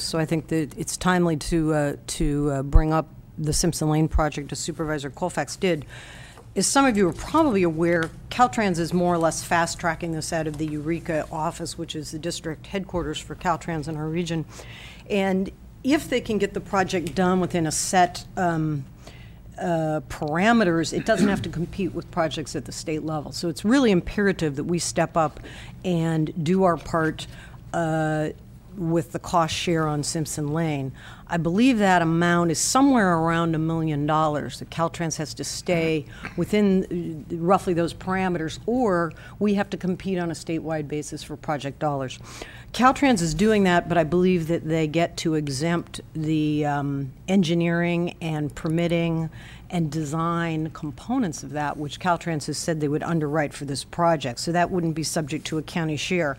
So I think that it's timely to bring up the Simpson Lane project, as Supervisor Colfax did. As some of you are probably aware, Caltrans is more or less fast-tracking this out of the Eureka office, which is the district headquarters for Caltrans in our region. And if they can get the project done within a set parameters, it doesn't have to compete with projects at the state level. So it's really imperative that we step up and do our part with the cost share on Simpson Lane. I believe that amount is somewhere around $1 million that Caltrans has to stay within roughly those parameters, or we have to compete on a statewide basis for project dollars. Caltrans is doing that, but I believe that they get to exempt the engineering and permitting and design components of that, which Caltrans has said they would underwrite for this project. So that wouldn't be subject to a county share.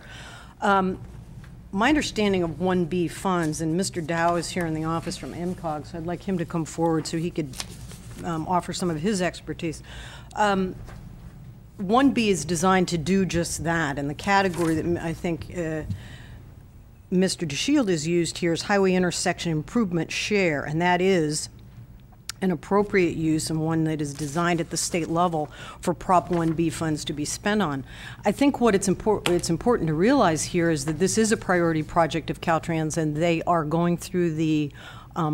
My understanding of 1B funds, and Mr. Dow is here in the office from MCOG, so I'd like him to come forward so he could offer some of his expertise. 1B is designed to do just that, and the category that I think Mr. DeShield has used here is highway intersection improvement share, and that is an appropriate use and one that is designed at the state level for Prop 1B funds to be spent on. I think what it's important to realize here is that this is a priority project of Caltrans, and they are going through the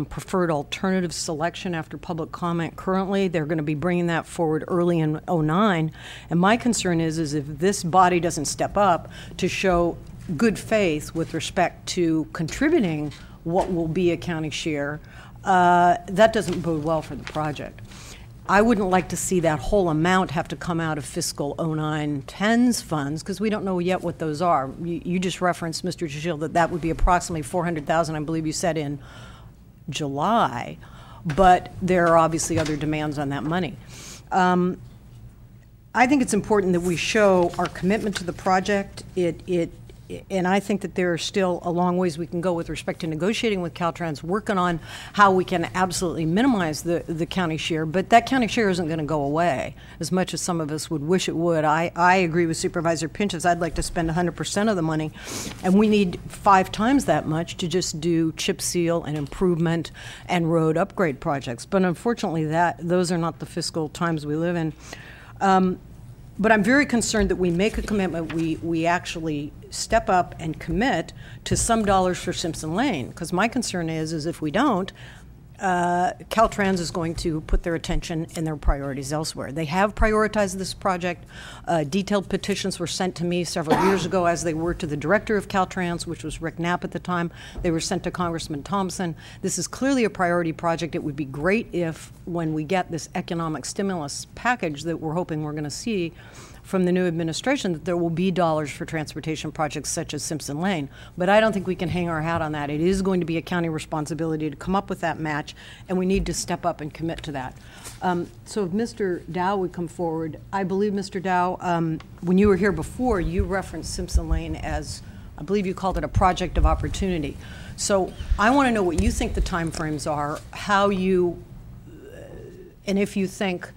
preferred alternative selection after public comment currently. They're going to be bringing that forward early in 09. And my concern is if this body doesn't step up to show good faith with respect to contributing what will be a county share, that doesn't bode well for the project. I wouldn't like to see that whole amount have to come out of fiscal 09-10's funds, because we don't know yet what those are. You just referenced, Mr. DeShield, that would be approximately $400,000, I believe you said, in July, but there are obviously other demands on that money. I think it's important that we show our commitment to the project. And I think that there are still a long ways we can go with respect to negotiating with Caltrans, working on how we can absolutely minimize the county share, but that county share isn't going to go away as much as some of us would wish it would. I agree with Supervisor Pinchas. I'd like to spend 100% of the money, and we need 5 times that much to just do chip seal and improvement and road upgrade projects. But unfortunately, those are not the fiscal times we live in. But I'm very concerned that we make a commitment, we actually step up and commit to some dollars for Simpson Lane, because my concern is if we don't, Caltrans is going to put their attention and their priorities elsewhere. They have prioritized this project. Detailed petitions were sent to me several years ago, as they were to the director of Caltrans, which was Rick Knapp at the time. They were sent to Congressman Thompson. This is clearly a priority project. It would be great if, when we get this economic stimulus package that we're hoping we're going to see from the new administration, that there will be dollars for transportation projects such as Simpson Lane. But I don't think we can hang our hat on that. It is going to be a county responsibility to come up with that match, and we need to step up and commit to that. So if Mr. Dow would come forward, I believe, Mr. Dow, when you were here before, you referenced Simpson Lane as, I believe you called it a project of opportunity. So I want to know what you think the timeframes are, how you, and if you think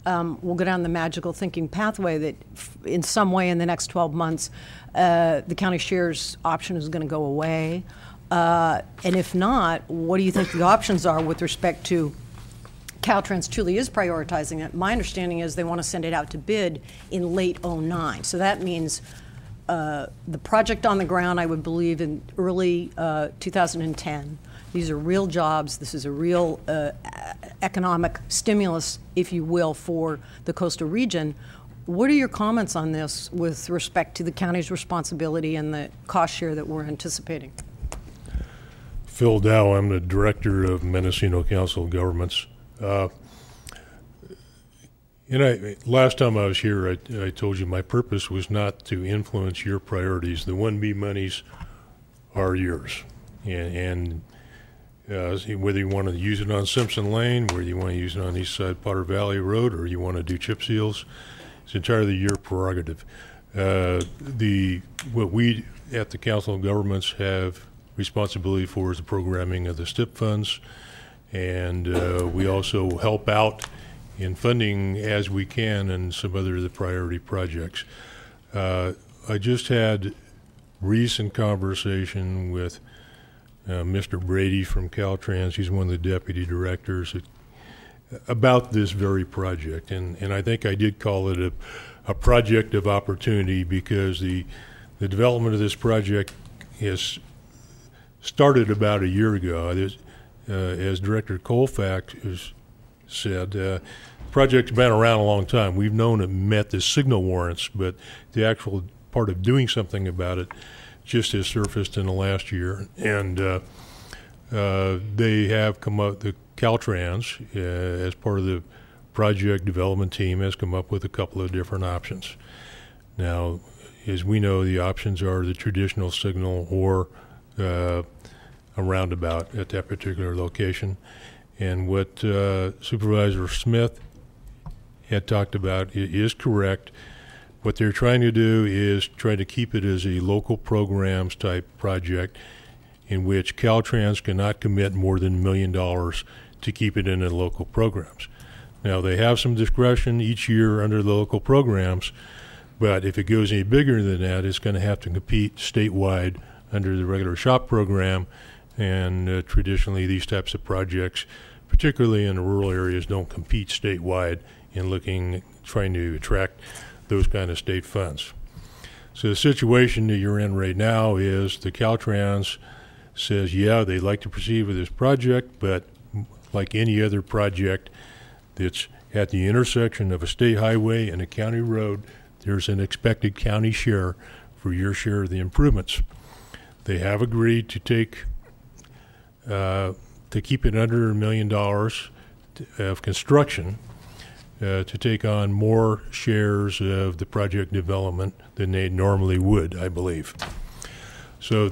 we'll go down the magical thinking pathway that in some way in the next 12 months the county shares option is going to go away. And if not, what do you think the options are with respect to Caltrans truly is prioritizing it? My understanding is they want to send it out to bid in late 09. So that means the project on the ground, I would believe, in early 2010. These are real jobs. This is a real economic stimulus, if you will, for the coastal region. What are your comments on this with respect to the county's responsibility and the cost share that we're anticipating? Phil Dow, I'm the director of Mendocino Council of Governments. Last time I was here, I told you my purpose was not to influence your priorities. The 1B monies are yours. And whether you want to use it on Simpson Lane, whether you want to use it on East Side Potter Valley Road, or you want to do chip seals, it's entirely your prerogative. What we at the Council of Governments have responsibility for is the programming of the STIP funds, and we also help out in funding as we can in some other of the priority projects. I just had recent conversation with Mr. Brady from Caltrans. He's one of the deputy directors about this very project. And I think I did call it a project of opportunity because the development of this project has started about a year ago. As Director Colfax has said, the project's been around a long time. We've known it met the signal warrants, but the actual part of doing something about it just has surfaced in the last year. And they have come up, the Caltrans, as part of the project development team, has come up with a couple of different options. Now, as we know, the options are the traditional signal or a roundabout at that particular location. And what Supervisor Smith had talked about is correct. What they're trying to do is try to keep it as a local programs type project in which Caltrans cannot commit more than $1 million to keep it in the local programs. Now, they have some discretion each year under the local programs, but if it goes any bigger than that, it's going to have to compete statewide under the regular SHOP program. And traditionally, these types of projects, particularly in the rural areas, don't compete statewide in trying to attract those kind of state funds. So the situation that you're in right now is the Caltrans says, yeah, they'd like to proceed with this project, but like any other project that's at the intersection of a state highway and a county road, there's an expected county share for your share of the improvements. They have agreed to keep it under $1 million of construction to take on more shares of the project development than they normally would, I believe. So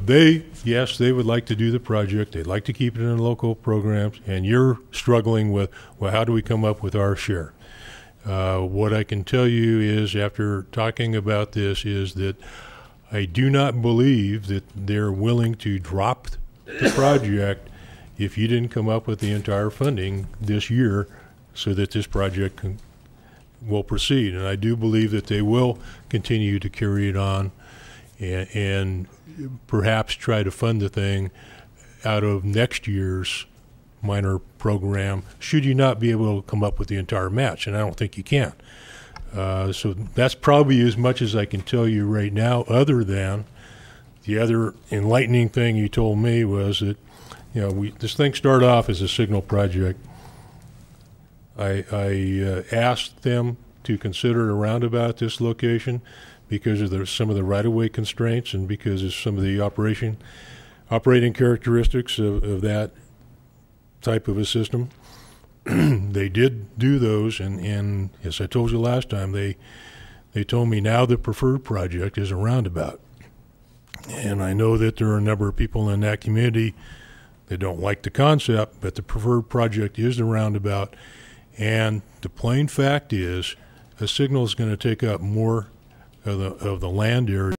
yes, they would like to do the project. They'd like to keep it in local programs, and you're struggling with, well, how do we come up with our share? What I can tell you is, after talking about this, is that I do not believe that they're willing to drop the project if you didn't come up with the entire funding this year so that this project will proceed. And I do believe that they will continue to carry it on and perhaps try to fund the thing out of next year's minor program, should you not be able to come up with the entire match, and I don't think you can. So that's probably as much as I can tell you right now, other than the other enlightening thing you told me was that, this thing started off as a signal project. I asked them to consider a roundabout this location because of some of the right-of-way constraints and because of some of the operating characteristics of that type of a system. They did do those, and as I told you last time, they told me now the preferred project is a roundabout. And I know that there are a number of people in that community that don't like the concept, but the preferred project is the roundabout. And the plain fact is, a signal is going to take up more of the land area